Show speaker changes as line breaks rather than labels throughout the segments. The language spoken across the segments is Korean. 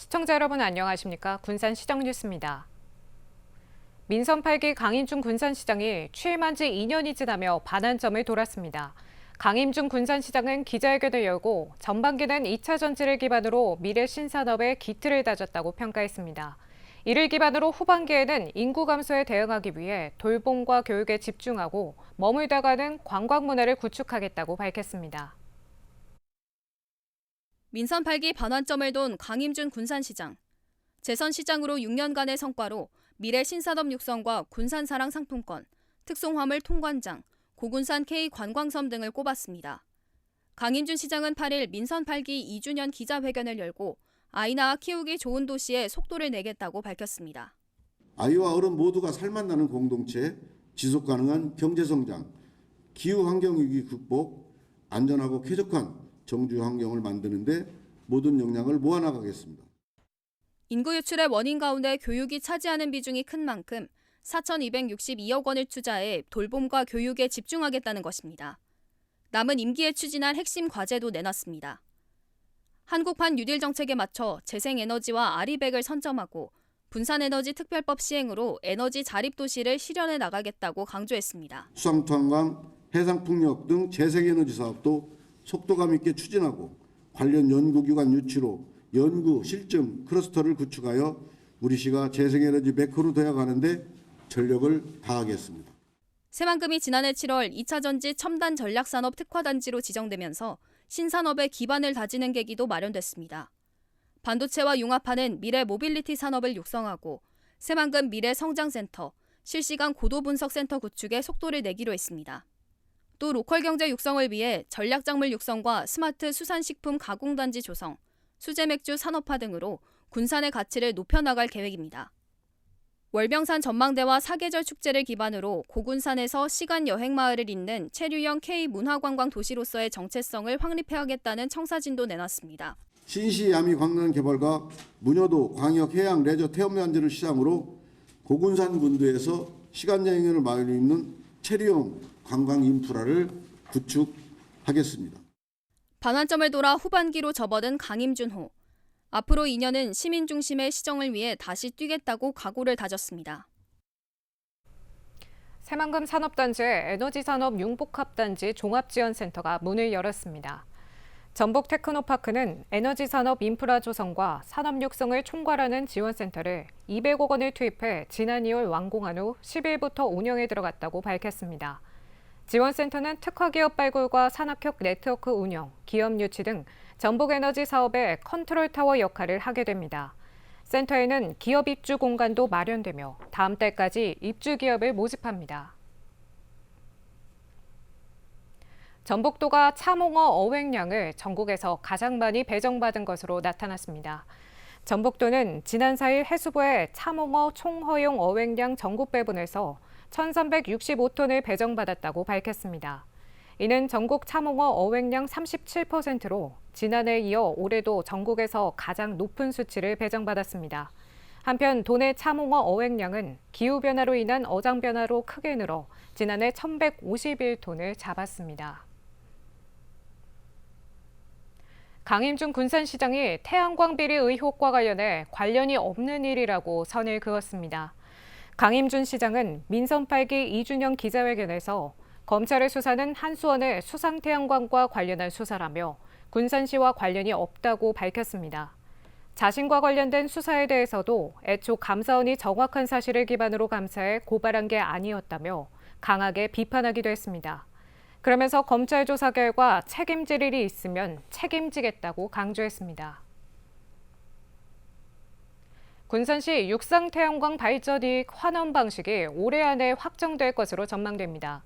시청자 여러분 안녕하십니까? 군산시정 뉴스입니다. 민선 8기 강인중 군산시장이 취임한 지 2년이 지나며 반환점을 돌았습니다. 강인중 군산시장은 기자회견을 열고 전반기는 2차 전지를 기반으로 미래 신산업의 기틀을 다졌다고 평가했습니다. 이를 기반으로 후반기에는 인구 감소에 대응하기 위해 돌봄과 교육에 집중하고 머물다가는 관광 문화를 구축하겠다고 밝혔습니다.
민선 8기 반환점을 돈 강임준 군산시장. 재선 시장으로 6년간의 성과로 미래 신산업 육성과 군산사랑 상품권, 특송화물 통관장, 고군산 K 관광섬 등을 꼽았습니다. 강임준 시장은 8일 민선 8기 2주년 기자회견을 열고 아이 낳아 키우기 좋은 도시에 속도를 내겠다고 밝혔습니다.
아이와 어른 모두가 살맛나는 공동체, 지속가능한 경제성장, 기후환경위기 극복, 안전하고 쾌적한 정주 환경을 만드는 데 모든 역량을 모아나가겠습니다.
인구 유출의 원인 가운데 교육이 차지하는 비중이 큰 만큼 4,262억 원을 투자해 돌봄과 교육에 집중하겠다는 것입니다. 남은 임기에 추진할 핵심 과제도 내놨습니다. 한국판 뉴딜 정책에 맞춰 재생에너지와 아리백을 선점하고 분산에너지 특별법 시행으로 에너지 자립도시를 실현해 나가겠다고 강조했습니다.
수상탄광, 해상풍력 등 재생에너지 사업도 속도감 있게 추진하고 관련 연구기관 유치로 연구, 실증, 클러스터를 구축하여 우리시가 재생에너지 메커로 되어가는데 전력을 다하겠습니다.
새만금이 지난해 7월 2차 전지 첨단 전략산업 특화단지로 지정되면서 신산업의 기반을 다지는 계기도 마련됐습니다. 반도체와 융합하는 미래 모빌리티 산업을 육성하고 새만금 미래성장센터, 실시간 고도분석센터 구축에 속도를 내기로 했습니다. 또 로컬 경제 육성을 위해 전략작물 육성과 스마트 수산식품 가공단지 조성, 수제맥주 산업화 등으로 군산의 가치를 높여나갈 계획입니다. 월병산 전망대와 사계절 축제를 기반으로 고군산에서 시간 여행 마을을 잇는 체류형 K 문화관광 도시로서의 정체성을 확립해야겠다는 청사진도 내놨습니다.
신시 야미 관광 개발과 문여도 광역 해양 레저 체험단지를 시장으로 고군산 군도에서 시간 여행을 마을로 잇는 체류형 관광 인프라를 구축하겠습니다.
반환점을 돌아 후반기로 접어든 강임준호. 앞으로 2년은 시민 중심의 시정을 위해 다시 뛰겠다고 각오를 다졌습니다.
새만금 산업단지의 에너지산업 융복합단지 종합지원센터가 문을 열었습니다. 전북 테크노파크는 에너지산업 인프라 조성과 산업 육성을 총괄하는 지원센터를 200억 원을 투입해 지난 2월 완공한 후 10일부터 운영에 들어갔다고 밝혔습니다. 지원센터는 특화기업 발굴과 산학혁 네트워크 운영, 기업 유치 등 전북에너지 사업의 컨트롤타워 역할을 하게 됩니다. 센터에는 기업 입주 공간도 마련되며 다음 달까지 입주 기업을 모집합니다. 전북도가 참홍어 어획량을 전국에서 가장 많이 배정받은 것으로 나타났습니다. 전북도는 지난 4일 해수부에 참홍어 총허용 어획량 전국 배분에서 1,365톤을 배정받았다고 밝혔습니다. 이는 전국 참홍어 어획량 37%로 지난해에 이어 올해도 전국에서 가장 높은 수치를 배정받았습니다. 한편 도내 참홍어 어획량은 기후변화로 인한 어장 변화로 크게 늘어 지난해 1,151톤을 잡았습니다. 강임준 군산시장이 태양광 비리 의혹과 관련이 없는 일이라고 선을 그었습니다. 강임준 시장은 민선 8기 2주년 기자회견에서 검찰의 수사는 한수원의 수상태양광과 관련한 수사라며 군산시와 관련이 없다고 밝혔습니다. 자신과 관련된 수사에 대해서도 애초 감사원이 정확한 사실을 기반으로 감사해 고발한 게 아니었다며 강하게 비판하기도 했습니다. 그러면서 검찰 조사 결과 책임질 일이 있으면 책임지겠다고 강조했습니다. 군산시 육상태양광 발전 이익 환원 방식이 올해 안에 확정될 것으로 전망됩니다.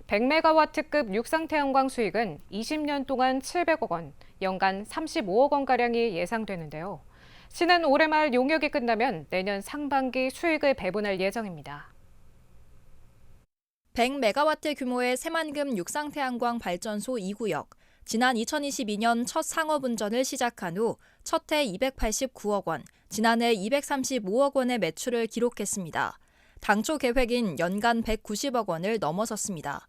100메가와트급 육상태양광 수익은 20년 동안 700억 원, 연간 35억 원가량이 예상되는데요. 시는 올해 말 용역이 끝나면 내년 상반기 수익을 배분할 예정입니다.
100메가와트 규모의 새만금 육상태양광 발전소 2구역. 지난 2022년 첫 상업운전을 시작한 후 첫 해 289억 원, 지난해 235억 원의 매출을 기록했습니다. 당초 계획인 연간 190억 원을 넘어섰습니다.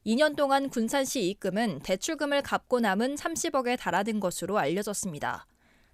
2년 동안 군산시 입금은 대출금을 갚고 남은 30억에 달하는 것으로 알려졌습니다.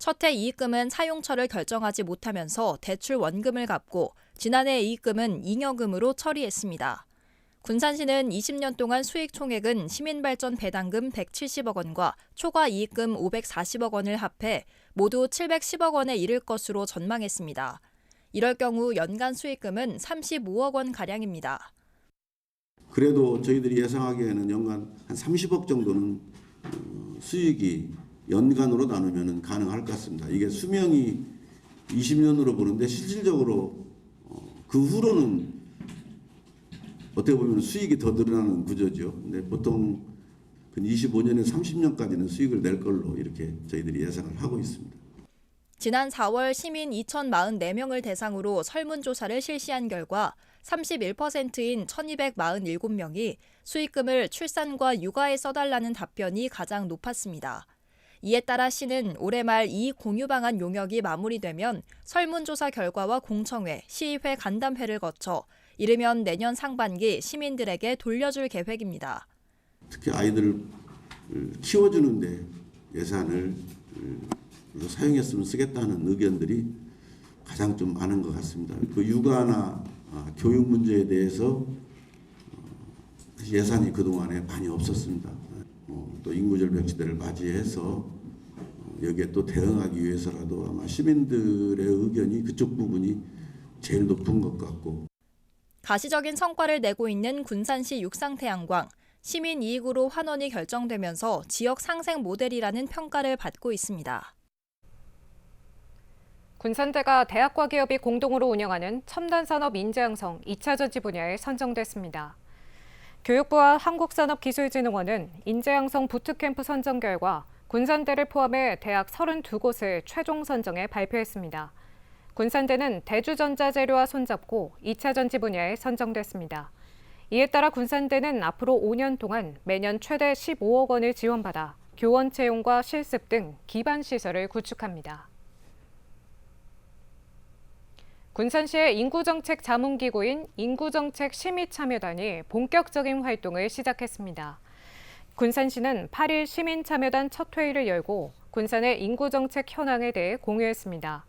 첫 해 이익금은 사용처를 결정하지 못하면서 대출 원금을 갚고 지난해 이익금은 잉여금으로 처리했습니다. 군산시는 20년 동안 수익 총액은 시민발전 배당금 170억 원과 초과 이익금 540억 원을 합해 모두 710억 원에 이를 것으로 전망했습니다. 이럴 경우 연간 수익금은 35억 원가량입니다.
그래도 저희들이 예상하기에는 연간 한 30억 정도는 수익이 연간으로 나누면 가능할 것 같습니다. 이게 수명이 20년으로 보는데 실질적으로 그 후로는 어떻게 보면 수익이 더 늘어나는 구조죠. 근데 보통 25년에서 30년까지는 수익을 낼 걸로 이렇게 저희들이 예상을 하고 있습니다.
지난 4월 시민 2,044명을 대상으로 설문조사를 실시한 결과 31%인 1,247명이 수익금을 출산과 육아에 써달라는 답변이 가장 높았습니다. 이에 따라 시는 올해 말 이익 공유 방안 용역이 마무리되면 설문조사 결과와 공청회, 시의회 간담회를 거쳐 이르면 내년 상반기 시민들에게 돌려줄 계획입니다.
특히 아이들을 키워주는데 예산을 사용했으면 쓰겠다는 의견들이 가장 좀 많은 것 같습니다. 그 육아나 교육 문제에 대해서 예산이 그동안에 많이 없었습니다. 또 인구절벽 시대를 맞이해서 여기에 또 대응하기 위해서라도 아마 시민들의 의견이 그쪽 부분이 제일 높은 것 같고.
가시적인 성과를 내고 있는 군산시 육상태양광. 시민 이익으로 환원이 결정되면서 지역 상생 모델이라는 평가를 받고 있습니다.
군산대가 대학과 기업이 공동으로 운영하는 첨단산업 인재양성 2차 전지 분야에 선정됐습니다. 교육부와 한국산업기술진흥원은 인재양성 부트캠프 선정 결과 군산대를 포함해 대학 32곳을 최종 선정해 발표했습니다. 군산대는 대주전자재료와 손잡고 2차 전지 분야에 선정됐습니다. 이에 따라 군산대는 앞으로 5년 동안 매년 최대 15억 원을 지원받아 교원 채용과 실습 등 기반 시설을 구축합니다. 군산시의 인구정책 자문기구인 인구정책심의참여단이 본격적인 활동을 시작했습니다. 군산시는 8일 시민참여단 첫 회의를 열고 군산의 인구정책 현황에 대해 공유했습니다.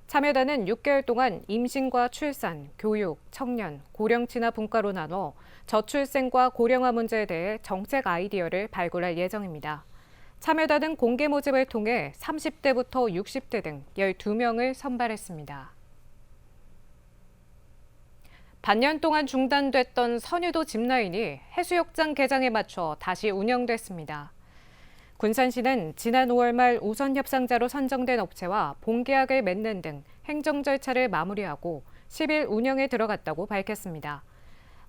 참여단은 6개월 동안 임신과 출산, 교육, 청년, 고령 친화 분과로 나눠 저출생과 고령화 문제에 대해 정책 아이디어를 발굴할 예정입니다. 참여단은 공개 모집을 통해 30대부터 60대 등 12명을 선발했습니다. 반년 동안 중단됐던 선유도 짚라인이 해수욕장 개장에 맞춰 다시 운영됐습니다. 군산시는 지난 5월 말 우선 협상자로 선정된 업체와 본계약을 맺는 등 행정 절차를 마무리하고 10일 운영에 들어갔다고 밝혔습니다.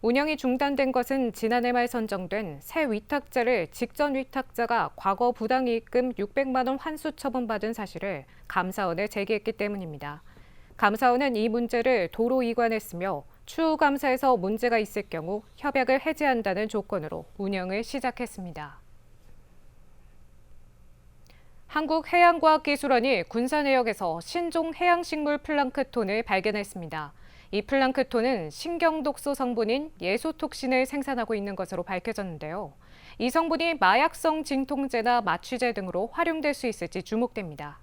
운영이 중단된 것은 지난해 말 선정된 새 위탁자를 직전 위탁자가 과거 부당이익금 600만 원 환수 처분받은 사실을 감사원에 제기했기 때문입니다. 감사원은 이 문제를 도로 이관했으며 추후 감사에서 문제가 있을 경우 협약을 해지한다는 조건으로 운영을 시작했습니다. 한국해양과학기술원이 군산해역에서 신종 해양식물 플랑크톤을 발견했습니다. 이 플랑크톤은 신경독소 성분인 예소톡신을 생산하고 있는 것으로 밝혀졌는데요. 이 성분이 마약성 진통제나 마취제 등으로 활용될 수 있을지 주목됩니다.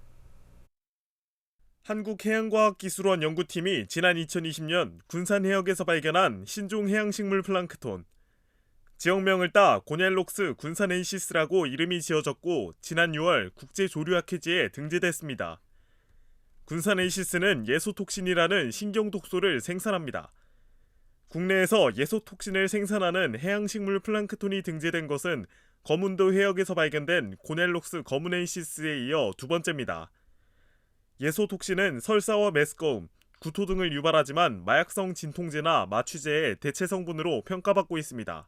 한국해양과학기술원 연구팀이 지난 2020년 군산해역에서 발견한 신종 해양식물 플랑크톤. 지역명을 따 고넬록스 군산엔시스라고 이름이 지어졌고 지난 6월 국제조류학회지에 등재됐습니다. 군산엔시스는 예소톡신이라는 신경독소를 생산합니다. 국내에서 예소톡신을 생산하는 해양식물 플랑크톤이 등재된 것은 거문도 해역에서 발견된 고넬록스 거문엔시스에 이어 두 번째입니다. 예소톡신은 설사와 메스꺼움, 구토 등을 유발하지만 마약성 진통제나 마취제의 대체 성분으로 평가받고 있습니다.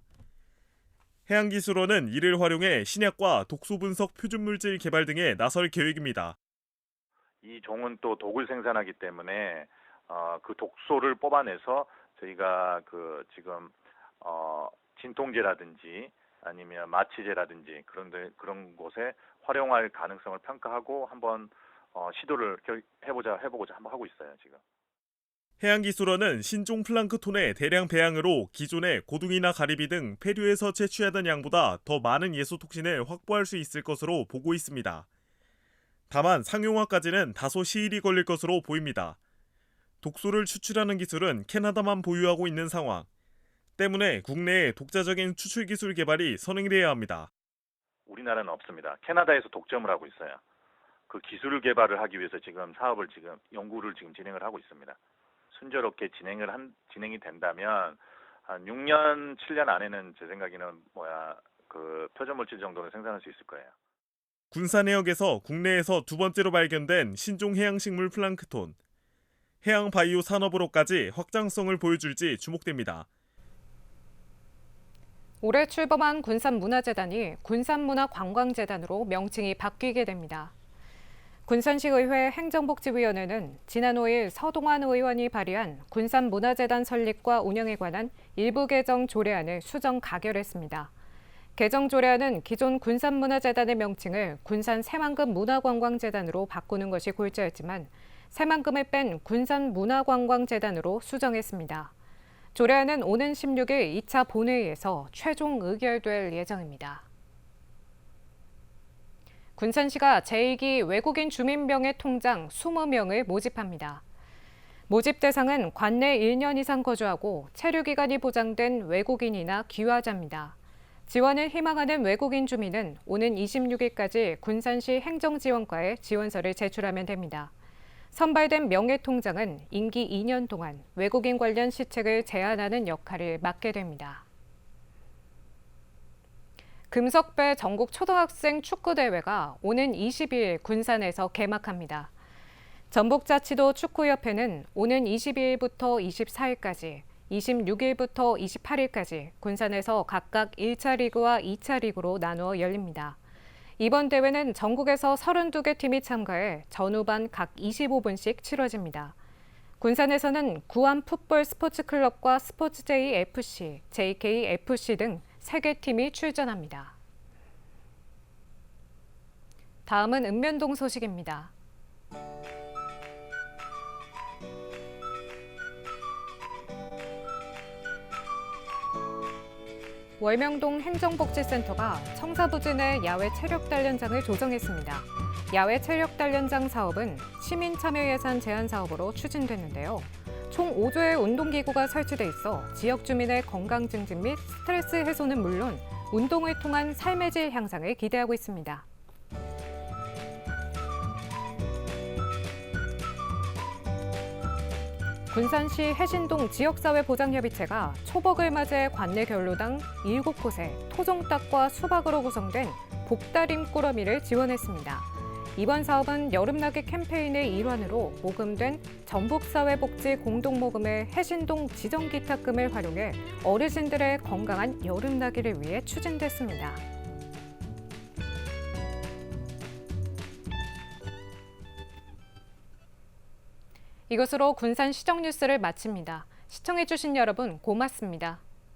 해양기술원은 이를 활용해 신약과 독소 분석 표준물질 개발 등에 나설 계획입니다.
이 종은 또 독을 생산하기 때문에 그 독소를 뽑아내서 저희가 지금 진통제라든지 아니면 마취제라든지 그런 곳에 활용할 가능성을 평가하고 한번 시도를 해보고자 한번 하고 있어요, 지금.
해양기술원은 신종 플랑크톤의 대량 배양으로 기존의 고둥이나 가리비 등 폐류에서 채취하던 양보다 더 많은 예소톡신을 확보할 수 있을 것으로 보고 있습니다. 다만 상용화까지는 다소 시일이 걸릴 것으로 보입니다. 독소를 추출하는 기술은 캐나다만 보유하고 있는 상황. 때문에 국내에 독자적인 추출 기술 개발이 선행돼야 합니다.
우리나라는 없습니다. 캐나다에서 독점을 하고 있어요. 그 기술 개발을 하기 위해서 지금 연구를 진행을 하고 있습니다. 순조롭게 진행이 된다면 한 6년, 7년 안에는 제 생각에는 그 표준물질 정도는 생산할 수 있을 거예요.
군산해역에서 국내에서 두 번째로 발견된 신종 해양식물 플랑크톤. 해양 바이오 산업으로까지 확장성을 보여줄지 주목됩니다.
올해 출범한 군산문화재단이 군산문화관광재단으로 명칭이 바뀌게 됩니다. 군산시의회 행정복지위원회는 지난 5일 서동환 의원이 발의한 군산문화재단 설립과 운영에 관한 일부 개정 조례안을 수정 가결했습니다. 개정 조례안은 기존 군산문화재단의 명칭을 군산 새만금 문화관광재단으로 바꾸는 것이 골자였지만 새만금을 뺀 군산문화관광재단으로 수정했습니다. 조례안은 오는 16일 2차 본회의에서 최종 의결될 예정입니다. 군산시가 제2기 외국인 주민명예 통장 20명을 모집합니다. 모집 대상은 관내 1년 이상 거주하고 체류 기간이 보장된 외국인이나 귀화자입니다. 지원을 희망하는 외국인 주민은 오는 26일까지 군산시 행정지원과에 지원서를 제출하면 됩니다. 선발된 명예통장은 임기 2년 동안 외국인 관련 시책을 제한하는 역할을 맡게 됩니다. 금석배 전국 초등학생 축구대회가 오는 22일 군산에서 개막합니다. 전북자치도 축구협회는 오는 22일부터 24일까지, 26일부터 28일까지 군산에서 각각 1차 리그와 2차 리그로 나누어 열립니다. 이번 대회는 전국에서 32개 팀이 참가해 전후반 각 25분씩 치러집니다. 군산에서는 구암 풋볼 스포츠클럽과 스포츠제이 FC, JKFC 등 3개 팀이 출전합니다. 다음은 읍면동 소식입니다. 월명동 행정복지센터가 청사부진의 야외 체력 단련장을 조성했습니다. 야외 체력 단련장 사업은 시민 참여 예산 제한 사업으로 추진됐는데요. 총 5조의 운동기구가 설치돼 있어 지역 주민의 건강 증진 및 스트레스 해소는 물론 운동을 통한 삶의 질 향상을 기대하고 있습니다. 군산시 해신동 지역사회보장협의체가 초복을 맞이해 관내 결로당 7곳에 토종닭과 수박으로 구성된 복다림 꾸러미를 지원했습니다. 이번 사업은 여름나기 캠페인의 일환으로 모금된 전북사회복지 공동모금의 해신동 지정기탁금을 활용해 어르신들의 건강한 여름나기를 위해 추진됐습니다. 이것으로 군산 시정 뉴스를 마칩니다. 시청해주신 여러분 고맙습니다.